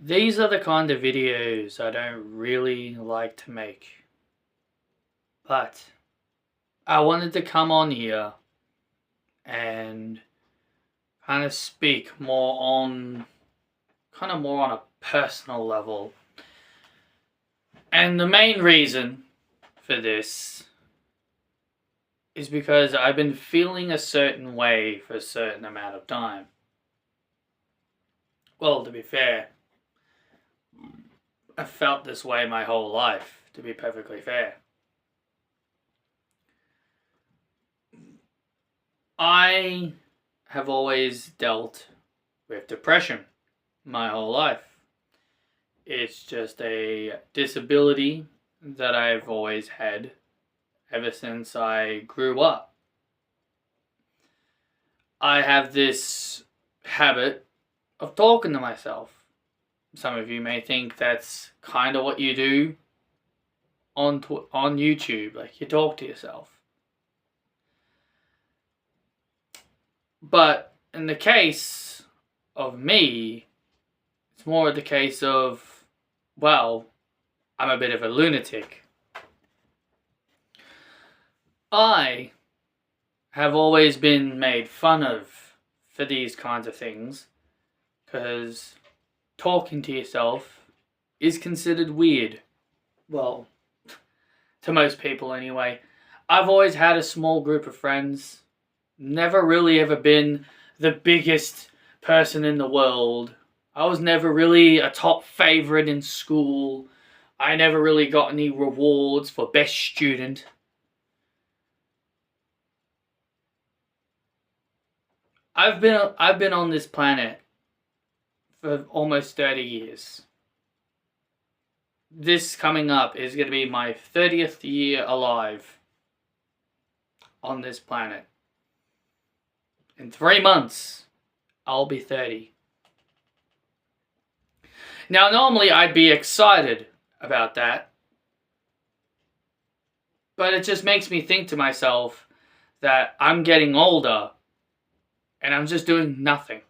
These are the kind of videos I don't really like to make. But I wanted to come on here and kind of speak more on a personal level. And the main reason for this is because I've been feeling a certain way for a certain amount of time. Well, to be fair, I've felt this way my whole life, to be perfectly fair. I have always dealt with depression my whole life. It's just a disability that I've always had ever since I grew up. I have this habit of talking to myself. Some of you may think that's kind of what you do on YouTube, like you talk to yourself. But in the case of me, it's more the case of, well, I'm a bit of a lunatic. I have always been made fun of for these kinds of things because talking to yourself is considered weird. Well, to most people anyway. I've always had a small group of friends. Never really ever been the biggest person in the world. I was never really a top favorite in school. I never really got any rewards for best student. I've been on this planet for almost 30 years. This coming up is going to be my 30th year alive on this planet. In 3 months, I'll be 30. Now, normally I'd be excited about that, but it just makes me think to myself that I'm getting older and I'm just doing nothing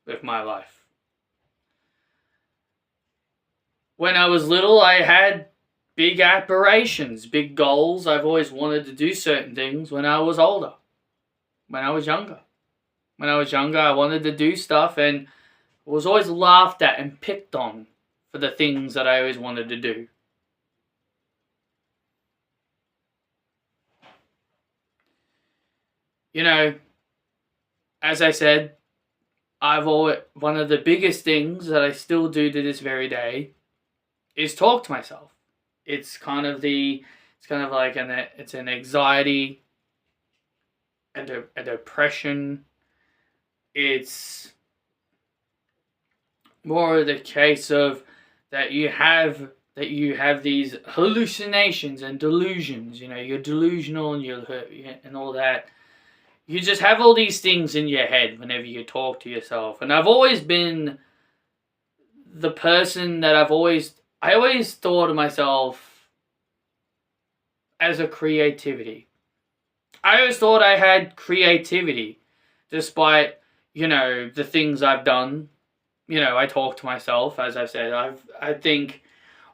with my life. When I was little, I had big aspirations, big goals. I've always wanted to do certain things when I was older. When I was younger. When I was younger, I wanted to do stuff and was always laughed at and picked on for the things that I always wanted to do. You know, as I said, one of the biggest things that I still do to this very day is talk to myself. It's kind of like it's an anxiety, a depression. It's more the case of that you have these hallucinations and delusions. You know, you're delusional and all that. You just have all these things in your head whenever you talk to yourself. And I've always been the person that I always thought of myself as a creativity. I always thought I had creativity, despite, the things I've done. I talk to myself, as I've said. I think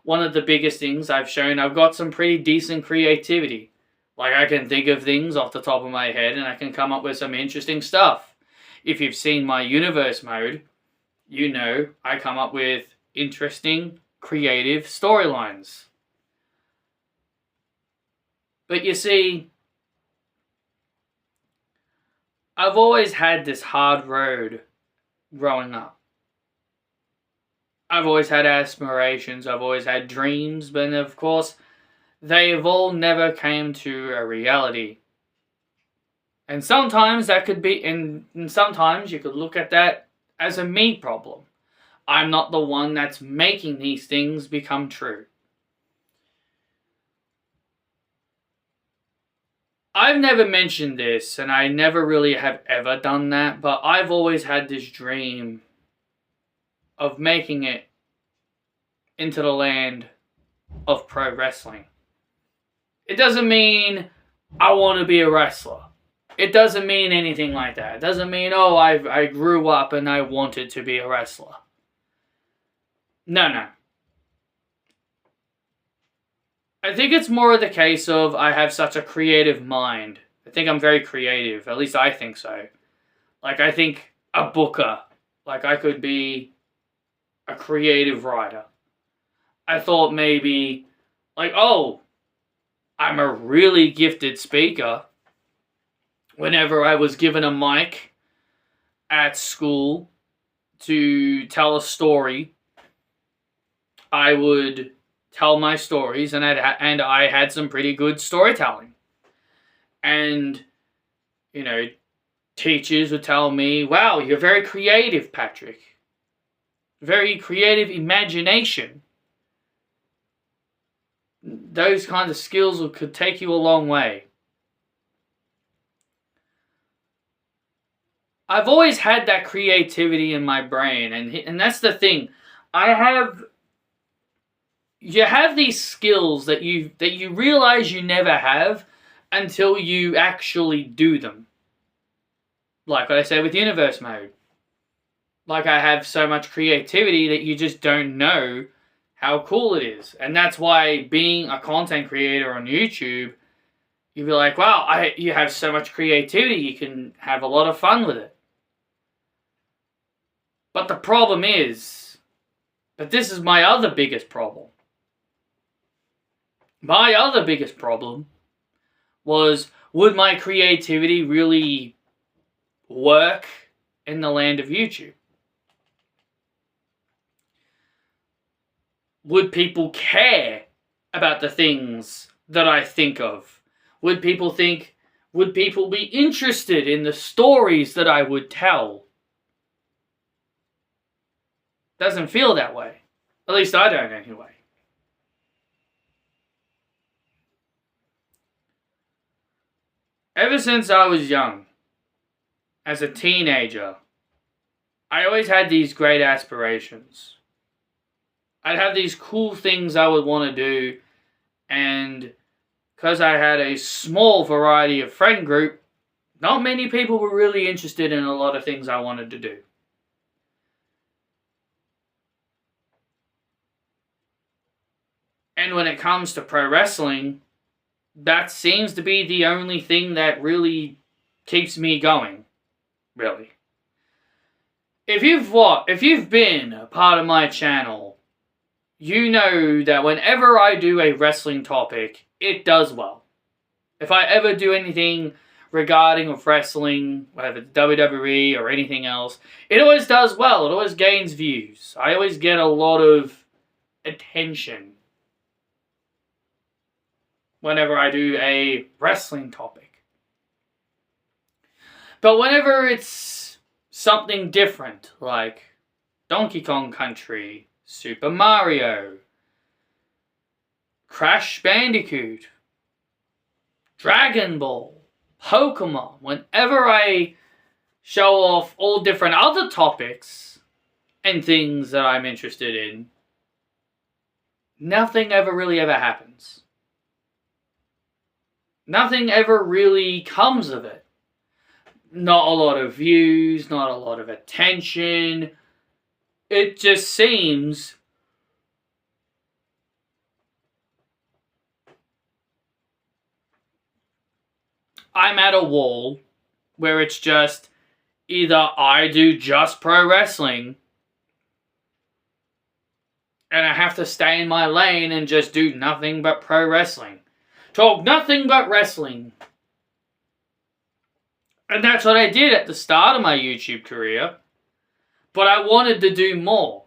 one of the biggest things I've shown, I've got some pretty decent creativity. Like, I can think of things off the top of my head and I can come up with some interesting stuff. If you've seen my universe mode, I come up with interesting, creative storylines. But you see, I've always had this hard road growing up. I've always had aspirations, I've always had dreams, but of course, they've all never came to a reality. And sometimes that could be, and sometimes you could look at that as a me problem. I'm not the one that's making these things become true. I've never mentioned this, and I never really have ever done that, but I've always had this dream of making it into the land of pro wrestling. It doesn't mean I want to be a wrestler. It doesn't mean anything like that. It doesn't mean, I grew up and I wanted to be a wrestler. No, no. I think it's more of the case of I have such a creative mind. I think I'm very creative. At least I think so. Like, I think a booker. Like, I could be a creative writer. I thought maybe, like, oh, I'm a really gifted speaker. Whenever I was given a mic at school to tell a story, I would tell my stories, and I had some pretty good storytelling. And, you know, teachers would tell me, wow, you're very creative, Patrick. Very creative imagination. Those kinds of skills could take you a long way. I've always had that creativity in my brain, and that's the thing. You have these skills that you realize you never have until you actually do them. Like what I said with universe mode. Like, I have so much creativity that you just don't know how cool it is. And that's why being a content creator on YouTube, you'd be like, wow, you have so much creativity, you can have a lot of fun with it. But the problem is, but this is my other biggest problem. My other biggest problem was, would my creativity really work in the land of YouTube? Would people care about the things that I think of? Would people be interested in the stories that I would tell? Doesn't feel that way. At least I don't anyway. Ever since I was young, as a teenager, I always had these great aspirations. I'd have these cool things I would want to do, and because I had a small variety of friend group, not many people were really interested in a lot of things I wanted to do. And when it comes to pro wrestling, that seems to be the only thing that really keeps me going, really. If you've been a part of my channel, you know that whenever I do a wrestling topic, it does well. If I ever do anything regarding of wrestling, whether it's WWE or anything else, it always does well. It always gains views. I always get a lot of attention whenever I do a wrestling topic. But whenever it's something different, like Donkey Kong Country, Super Mario, Crash Bandicoot, Dragon Ball, Pokemon, whenever I show off all different other topics and things that I'm interested in, nothing ever really ever happens. Nothing ever really comes of it. Not a lot of views, not a lot of attention. It just seems I'm at a wall where it's just either I do just pro wrestling and I have to stay in my lane and just do nothing but pro wrestling. Talk nothing but wrestling. And that's what I did at the start of my YouTube career. But I wanted to do more.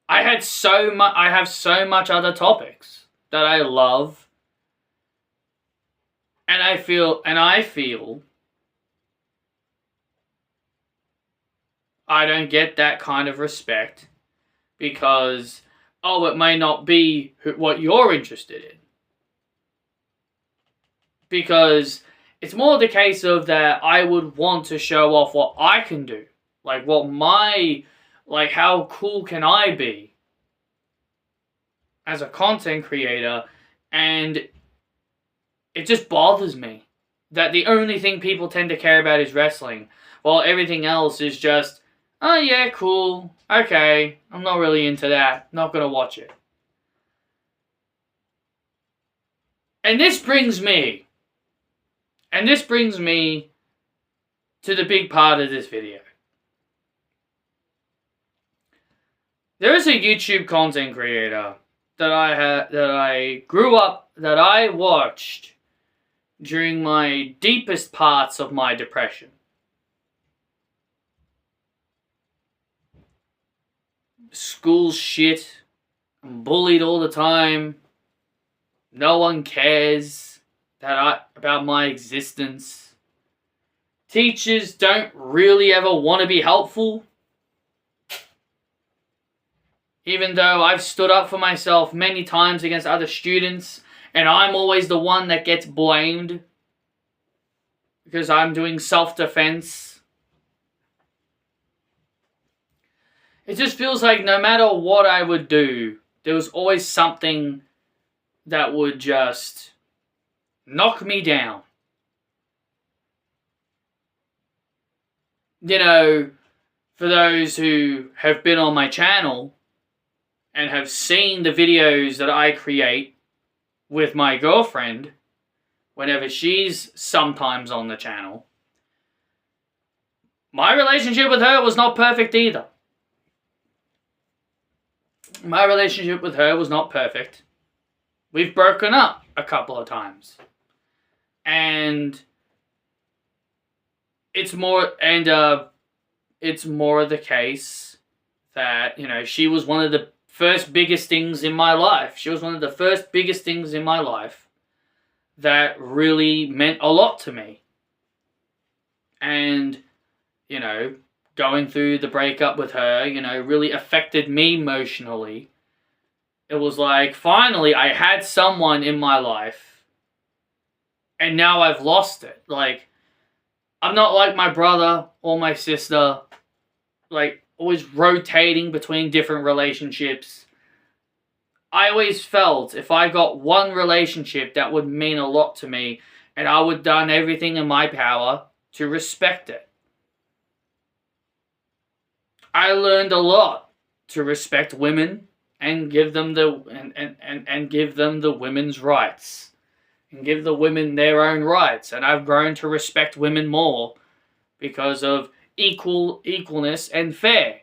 I have so much other topics that I love. And I feel I don't get that kind of respect because, oh, it may not be what you're interested in. Because it's more the case of that I would want to show off what I can do. Like, how cool can I be as a content creator? And it just bothers me that the only thing people tend to care about is wrestling, while everything else is just oh yeah, cool, okay, I'm not really into that, not gonna watch it. And this brings me to the big part of this video. There is a YouTube content creator that I watched during my deepest parts of my depression. School shit. I'm bullied all the time. No one cares about my existence. Teachers don't really ever want to be helpful. Even though I've stood up for myself many times against other students, and I'm always the one that gets blamed because I'm doing self-defense. It just feels like no matter what I would do, there was always something that would just knock me down. You know, for those who have been on my channel and have seen the videos that I create with my girlfriend whenever she's sometimes on the channel, my relationship with her was not perfect either. My relationship with her was not perfect. We've broken up a couple of times. And it's more of the case that, you know, she was one of the first biggest things in my life. She was one of the first biggest things in my life that really meant a lot to me. And, you know, going through the breakup with her, you know, really affected me emotionally. It was like, finally, I had someone in my life, and now I've lost it. Like, I'm not like my brother or my sister, like, always rotating between different relationships. I always felt if I got one relationship, that would mean a lot to me, and I would have done everything in my power to respect it. I learned a lot to respect women and give them give them the women's rights and give the women their own rights. And I've grown to respect women more because of equalness and fair.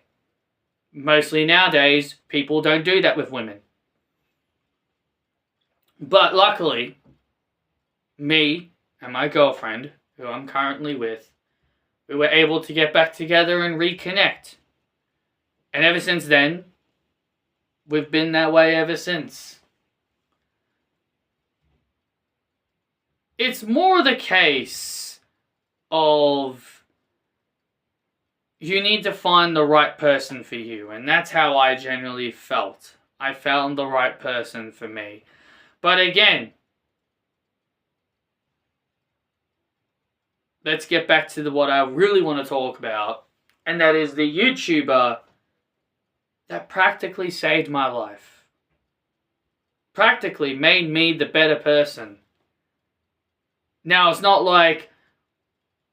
Mostly nowadays, people don't do that with women. But luckily, me and my girlfriend, who I'm currently with, we were able to get back together and reconnect. And ever since then, we've been that way ever since. It's more the case of you need to find the right person for you. And that's how I generally felt. I found the right person for me. But again, let's get back to what I really want to talk about. And that is the YouTuber that practically saved my life. Practically made me the better person. Now, it's not like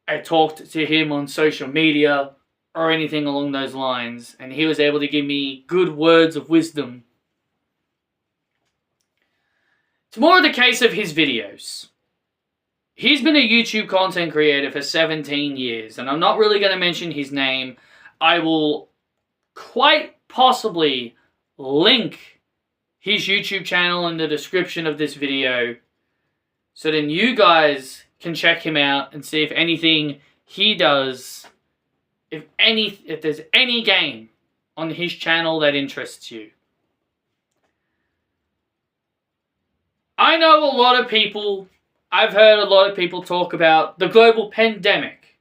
I talked to him on social media or anything along those lines, and he was able to give me good words of wisdom. It's more the case of his videos. He's been a YouTube content creator for 17 years, and I'm not really going to mention his name. I will quite possibly link his YouTube channel in the description of this video, so then you guys can check him out and see if anything he does, if there's any game on his channel that interests you. I know a lot of people, I've heard a lot of people talk about the global pandemic,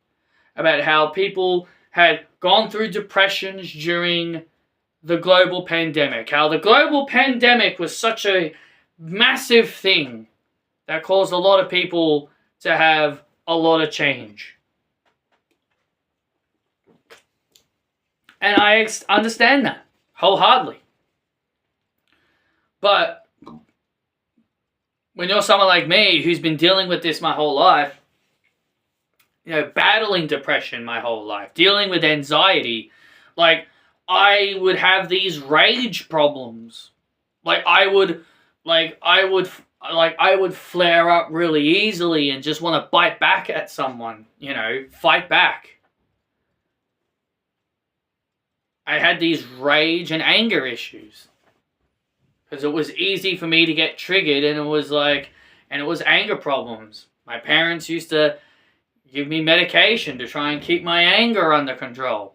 about how people had gone through depressions during the global pandemic, how the global pandemic was such a massive thing that caused a lot of people to have a lot of change. And I understand that wholeheartedly. But when you're someone like me who's been dealing with this my whole life, you know, battling depression my whole life, dealing with anxiety Like, I would have these rage problems. I would flare up really easily and just want to bite back at someone, fight back. I had these rage and anger issues. Because it was easy for me to get triggered, and it was anger problems. My parents used to give me medication to try and keep my anger under control.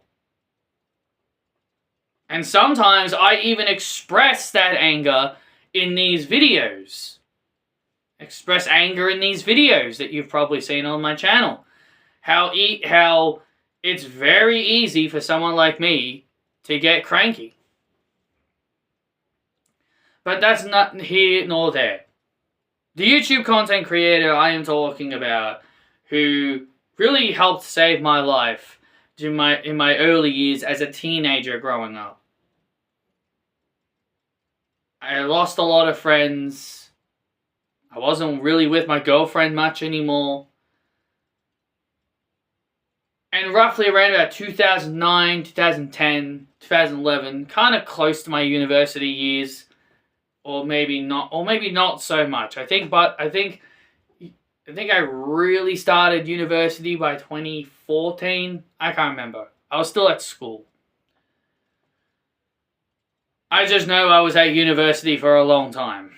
And sometimes I even express that anger in these videos. Express anger in these videos that you've probably seen on my channel. How it's very easy for someone like me to get cranky. But that's not here nor there. The YouTube content creator I am talking about, who really helped save my life in my early years as a teenager growing up. I lost a lot of friends. I wasn't really with my girlfriend much anymore. And roughly around about 2009, 2010, 2011, kind of close to my university years, or maybe not so much. I think I really started university by 2014. I can't remember. I was still at school. I just know I was at university for a long time.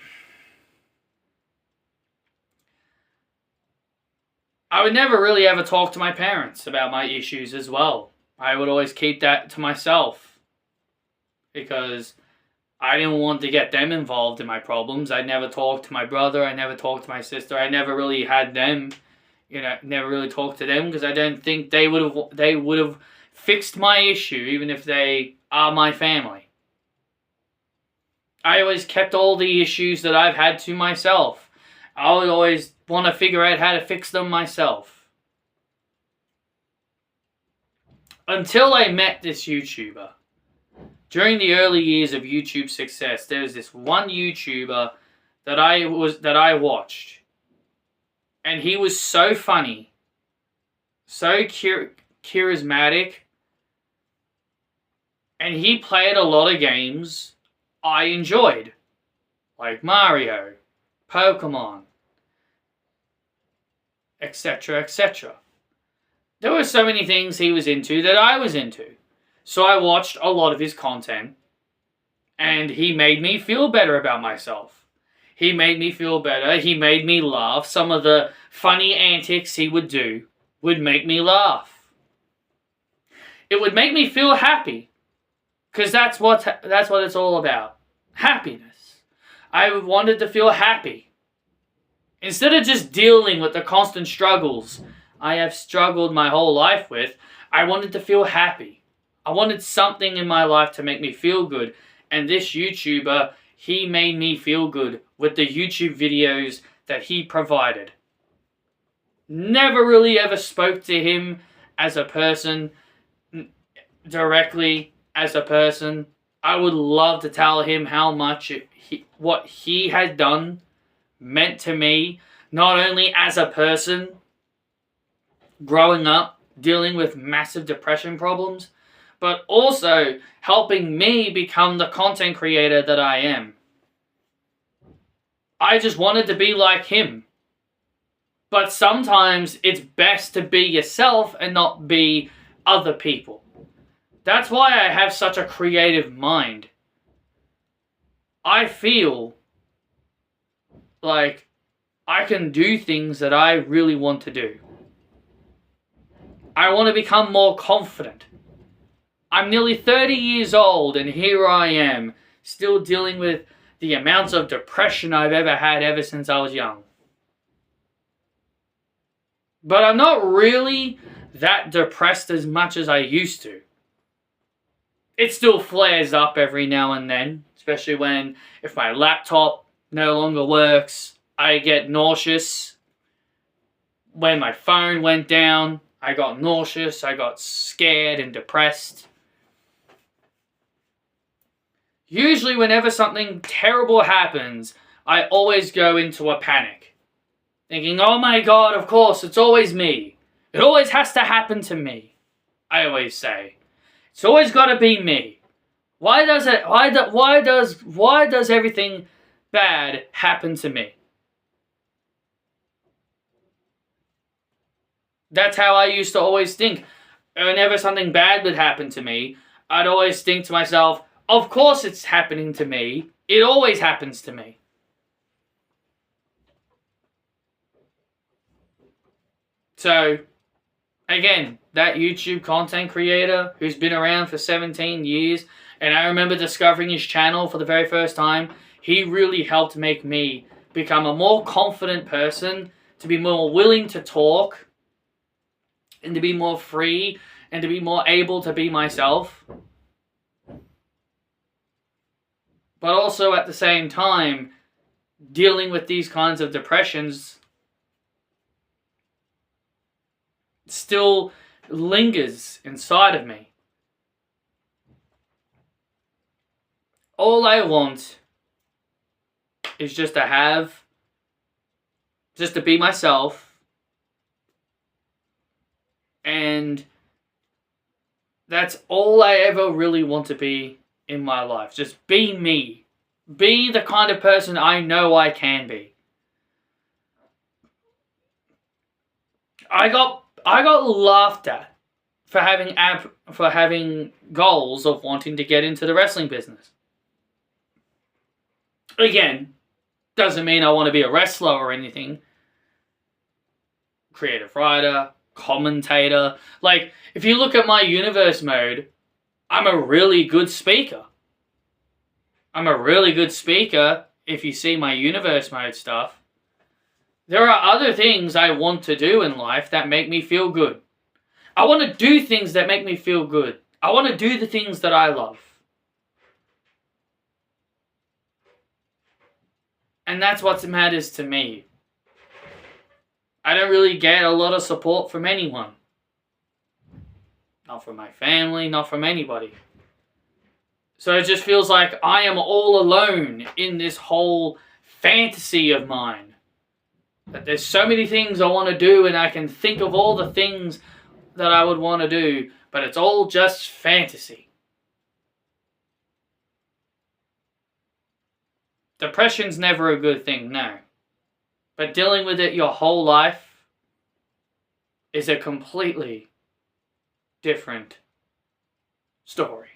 I would never really ever talk to my parents about my issues as well. I would always keep that to myself, because I didn't want to get them involved in my problems. I never talked to my brother. I never talked to my sister. I never really had them, never really talked to them, because I don't think they would have fixed my issue, even if they are my family. I always kept all the issues that I've had to myself. I would always want to figure out how to fix them myself. Until I met this YouTuber. During the early years of YouTube success, there was this one YouTuber that I watched. And he was so funny, so charismatic, and he played a lot of games I enjoyed, like Mario, Pokemon, etc., etc. There were so many things he was into that I was into. So I watched a lot of his content, and he made me feel better about myself. He made me feel better. He made me laugh. Some of the funny antics he would do would make me laugh. It would make me feel happy, because that's what it's all about. Happiness. I wanted to feel happy. Instead of just dealing with the constant struggles I have struggled my whole life with, I wanted to feel happy. I wanted something in my life to make me feel good. And this YouTuber, he made me feel good with the YouTube videos that he provided. Never really ever spoke to him as a person, directly as a person. I would love to tell him how much what he had done meant to me, not only as a person, growing up, dealing with massive depression problems, but also helping me become the content creator that I am. I just wanted to be like him. But sometimes it's best to be yourself and not be other people. That's why I have such a creative mind. I feel like I can do things that I really want to do. I want to become more confident. I'm nearly 30 years old, and here I am, still dealing with the amounts of depression I've ever had ever since I was young. But I'm not really that depressed as much as I used to. It still flares up every now and then, especially if my laptop no longer works, I get nauseous. When my phone went down, I got nauseous, I got scared and depressed. Usually whenever something terrible happens, I always go into a panic. Thinking, oh my god, of course, it's always me. It always has to happen to me, I always say. It's always got to be me. Why does it? Why does everything bad happen to me? That's how I used to always think. Whenever something bad would happen to me, I'd always think to myself, of course it's happening to me. It always happens to me. So, again, that YouTube content creator who's been around for 17 years, and I remember discovering his channel for the very first time, he really helped make me become a more confident person, to be more willing to talk, and to be more free, and to be more able to be myself. But also at the same time, dealing with these kinds of depressions still lingers inside of me. All I want is just to be myself, and that's all I ever really want to be in my life. Just be me. Be the kind of person I know I can be. I got laughed at for having goals of wanting to get into the wrestling business. Again, doesn't mean I want to be a wrestler or anything. Creative writer, commentator. Like, if you look at my universe mode, I'm a really good speaker. I'm a really good speaker if you see my universe mode stuff. There are other things I want to do in life that make me feel good. I want to do things that make me feel good. I want to do the things that I love. And that's what matters to me. I don't really get a lot of support from anyone. Not from my family, not from anybody. So it just feels like I am all alone in this whole fantasy of mine. That there's so many things I want to do, and I can think of all the things that I would want to do, but it's all just fantasy. Depression's never a good thing, no. But dealing with it your whole life is a completely different story.